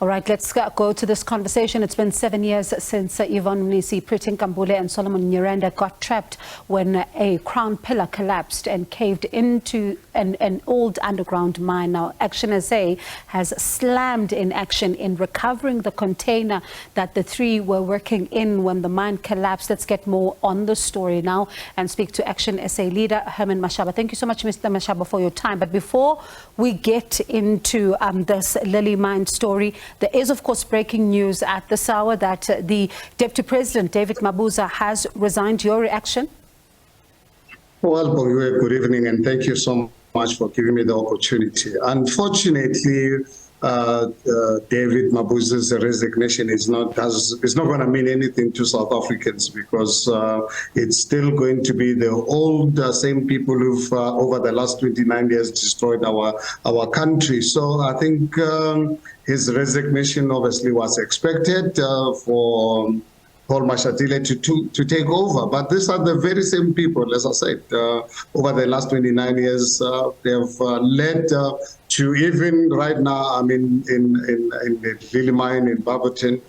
All right, let's go to this conversation. It's been 7 years since Yvonne Mnisi, Prettu, Nkambule and Solomon Nyirenda got trapped when a crown pillar collapsed and caved into an old underground mine. Now, Action SA has slammed in action in recovering the container that the three were working in when the mine collapsed. Let's get more on the story now and speak to Action SA leader Herman Mashaba. Thank you so much, Mr. Mashaba, for your time. But before we get into this Lily mine story, there is, of course, breaking news at this hour that the Deputy President, David Mabuza, has resigned. Your reaction? Well, good evening, and thank you so much for giving me the opportunity. Unfortunately, David Mabuza's resignation is not going to mean anything to South Africans, because it's still going to be the old same people who've over the last 29 years destroyed our country. So I think his resignation obviously was expected for Paul Mashatile to take over. But these are the very same people, as I said, over the last 29 years, they have led to even right now, I mean, in the Lily mine in Barberton,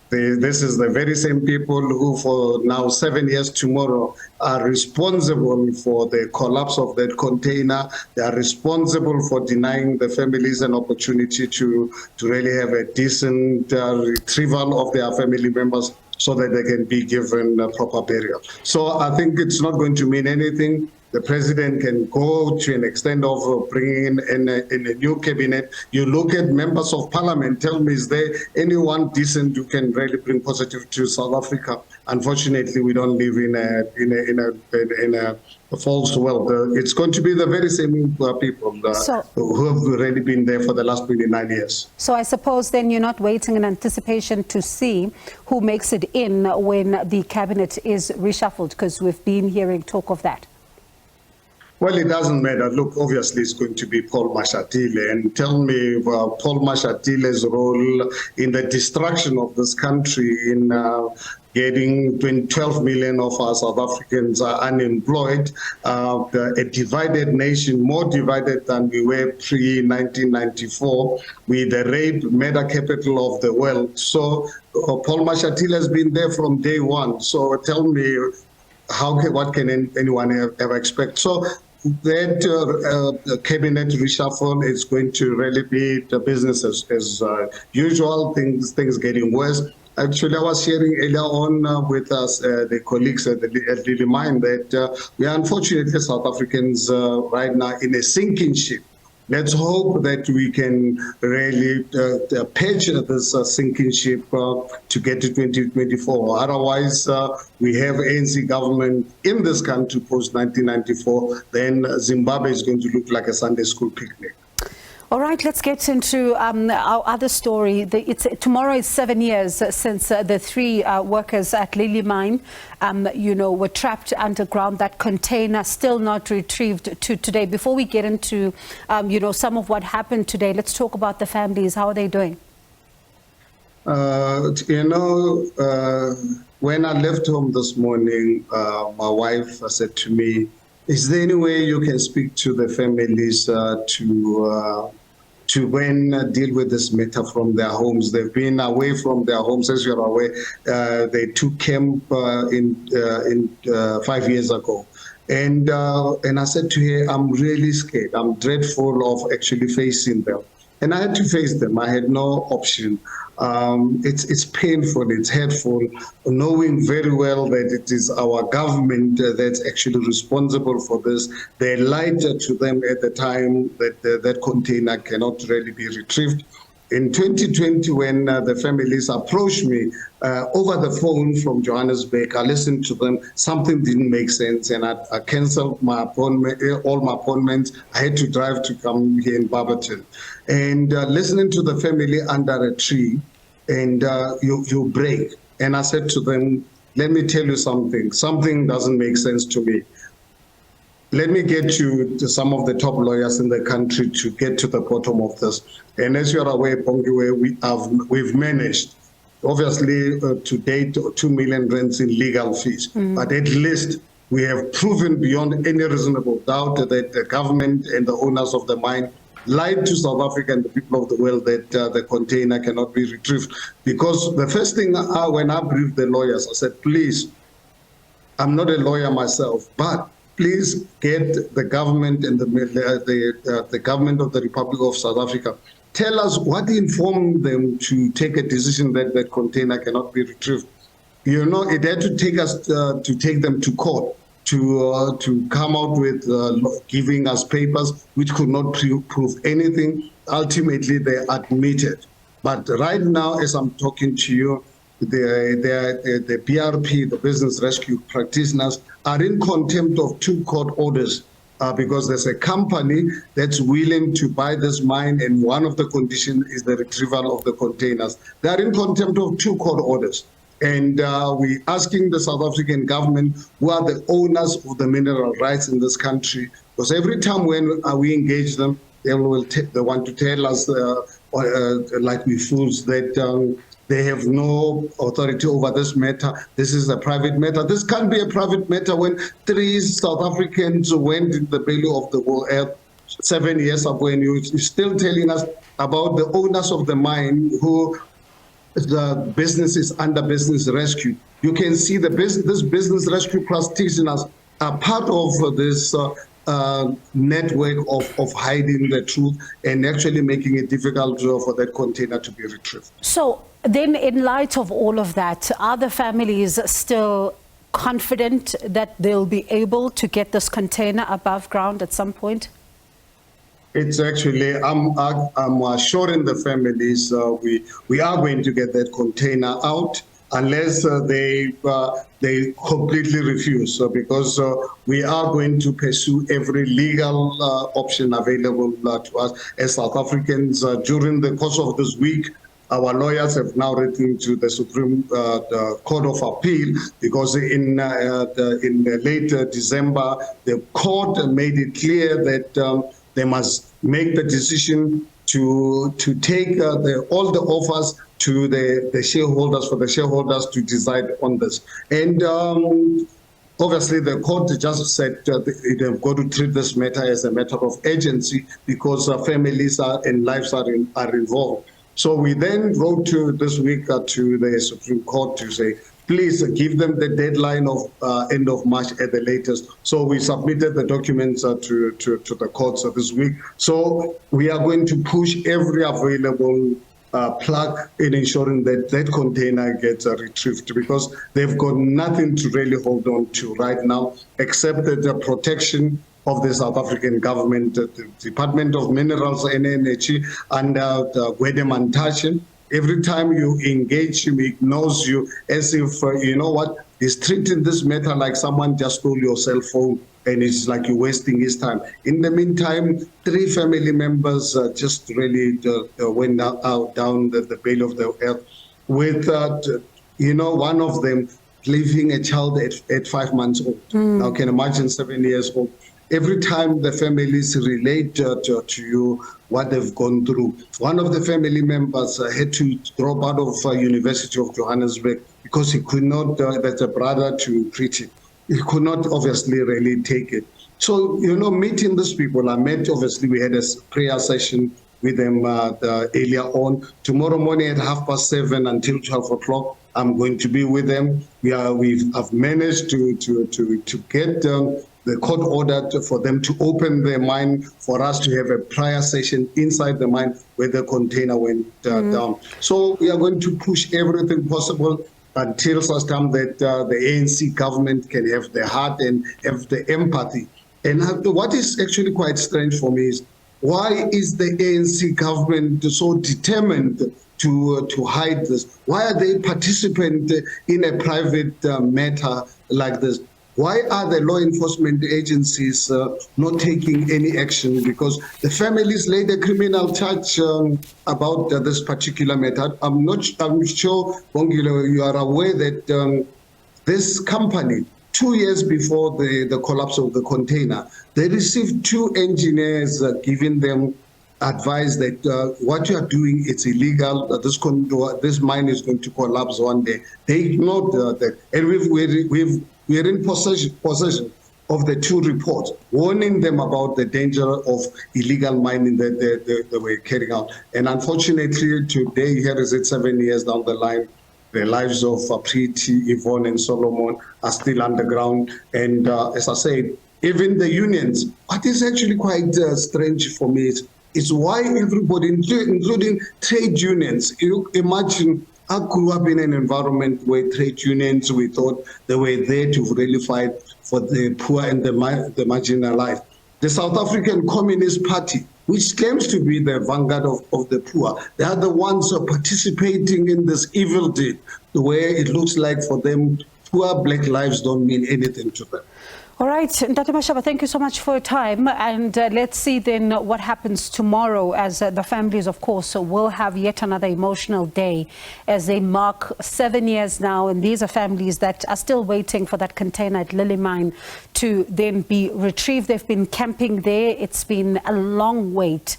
this is the very same people who for now 7 years tomorrow are responsible for the collapse of that container. They are responsible for denying the families an opportunity to really have a decent retrieval of their family members so that they can be given a proper burial. So I think it's not going to mean anything. The president can go to an extent of bringing in a new cabinet. You look at members of parliament, tell me, is there anyone decent who can really bring positive to South Africa? Unfortunately, we don't live in a false world. It's going to be the very same people who have already been there for the last 29 years. So I suppose then you're not waiting in anticipation to see who makes it in when the cabinet is reshuffled, because we've been hearing talk of that. Well, it doesn't matter. Look, obviously it's going to be Paul Mashatile. And tell me Paul Mashatile's role in the destruction of this country, in getting 12 million of our South Africans are unemployed, a divided nation, more divided than we were pre-1994, with the rape murder capital of the world. So Paul Mashatile has been there from day one. So tell me, what can anyone ever expect? So that cabinet reshuffle is going to really be the business as usual, things getting worse. Actually, I was sharing earlier on with us, the colleagues at Lily mine, that we are unfortunately South Africans right now in a sinking ship. Let's hope that we can really patch this sinking ship to get to 2024. Otherwise, we have ANC government in this country post-1994, then Zimbabwe is going to look like a Sunday school picnic. All right, let's get into our other story. Tomorrow is 7 years since the three workers at Lily mine, were trapped underground. That container still not retrieved to today. Before we get into, some of what happened today, let's talk about the families. How are they doing? When I left home this morning, my wife said to me, is there any way you can speak to the families to deal with this matter from their homes? They've been away from their homes, as you're aware. They took camp 5 years ago. And I said to her, I'm really scared. I'm dreadful of actually facing them. And I had to face them. I had no option. It's painful, it's hurtful, knowing very well that it is our government that's actually responsible for this. They lied to them at the time that that container cannot really be retrieved. In 2020, when the families approached me over the phone from Johannesburg, I listened to them. Something didn't make sense, and I canceled my appointment, all my appointments. I had to drive to come here in Barberton. And listening to the family under a tree, and you break. And I said to them, let me tell you something. Something doesn't make sense to me. Let me get you to some of the top lawyers in the country to get to the bottom of this. And as you're aware, Bongiwe, we've managed, obviously, to date, 2 million rands in legal fees. But at least we have proven beyond any reasonable doubt that the government and the owners of the mine lied to South Africa and the people of the world that the container cannot be retrieved. Because the first thing when I briefed the lawyers, I said, please, I'm not a lawyer myself, but please get the government and the government of the Republic of South Africa, tell us what informed them to take a decision that that container cannot be retrieved. You know, it had to take us to take them to court to come out with giving us papers which could not prove anything. Ultimately, they admitted. But right now, as I'm talking to you, the BRP, the business rescue practitioners, are in contempt of 2 court orders because there's a company that's willing to buy this mine, and one of the conditions is the retrieval of the containers. They are in contempt of 2 court orders. And we're asking the South African government, who are the owners of the mineral rights in this country, because every time when we engage them, they want to tell us, like we fools, that they have no authority over this matter. This is a private matter. This can't be a private matter when 3 South Africans went in the belly of the earth 7 years ago, and you're still telling us about the owners of the mine who the business is under business rescue. You can see this business rescue practitioners are part of this network of hiding the truth and actually making it difficult for that container to be retrieved. So then, in light of all of that, are the families still confident that they'll be able to get this container above ground at some point? It's actually, I'm assuring the families we are going to get that container out unless they completely refuse, because we are going to pursue every legal option available to us as South Africans. During the course of this week, our lawyers have now written to the Supreme Court of Appeal, because in late December, the court made it clear that they must make the decision to take all the offers to the shareholders, for the shareholders to decide on this. And obviously, the court just said they've got to treat this matter as a matter of urgency, because families and lives are involved. So we then wrote this week to the Supreme Court to say, please give them the deadline of end of March at the latest. So we submitted the documents to the courts this week. So we are going to push every available plug in ensuring that that container gets retrieved, because they've got nothing to really hold on to right now except the protection of the South African government, the Department of Minerals and Energy, and the Gwedemantashe. Every time you engage him, he ignores you as if, you know what, he's treating this matter like someone just stole your cell phone and it's like you're wasting his time. In the meantime, 3 family members just really went down the belly of the earth with, one of them leaving a child at 5 months old. Now, can imagine 7 years old. Every time the families relate to you what they've gone through. One of the family members had to drop out of University of Johannesburg because he could not, that's a brother to Prettu. He could not obviously really take it. So, meeting these people, obviously we had a prayer session with them earlier on. Tomorrow morning at 7:30 until 12 o'clock, I'm going to be with them. I've managed to get the court ordered for them to open their mine for us to have a prayer session inside the mine where the container went down. So we are going to push everything possible until such time that the ANC government can have the heart and have the empathy. And what is actually quite strange for me is, why is the ANC government so determined to hide this? Why are they participant in a private matter like this? Why are the law enforcement agencies not taking any action? Because the families laid a criminal charge about this particular matter. I'm sure, Bongile, you are aware that this company, 2 years before the collapse of the container, they received 2 engineers giving them advice that what you are doing, it's illegal, this mine is going to collapse one day. They ignored that. And we're in possession of the two reports, warning them about the danger of illegal mining that they were carrying out. And unfortunately, today, here is it 7 years down the line, the lives of Prettu, Yvonne, and Solomon are still underground. And as I said, even the unions, what is actually quite strange for me is why everybody, including trade unions, you imagine, I grew up in an environment where trade unions, we thought they were there to really fight for the poor and the marginalized. The South African Communist Party, which claims to be the vanguard of the poor, they are the ones who are participating in this evil deed, where it looks like for them, poor black lives don't mean anything to them. All right, Ntate Mashaba, thank you so much for your time. And let's see then what happens tomorrow, as the families, of course, will have yet another emotional day as they mark 7 years now. And these are families that are still waiting for that container at Lily Mine to then be retrieved. They've been camping there. It's been a long wait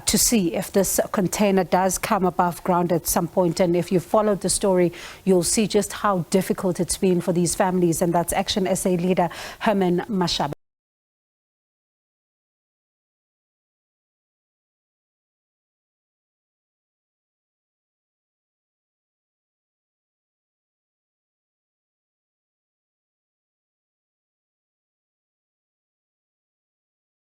to see if this container does come above ground at some point. And if you followed the story, you'll see just how difficult it's been for these families. And that's Action SA leader Herman Mashaba.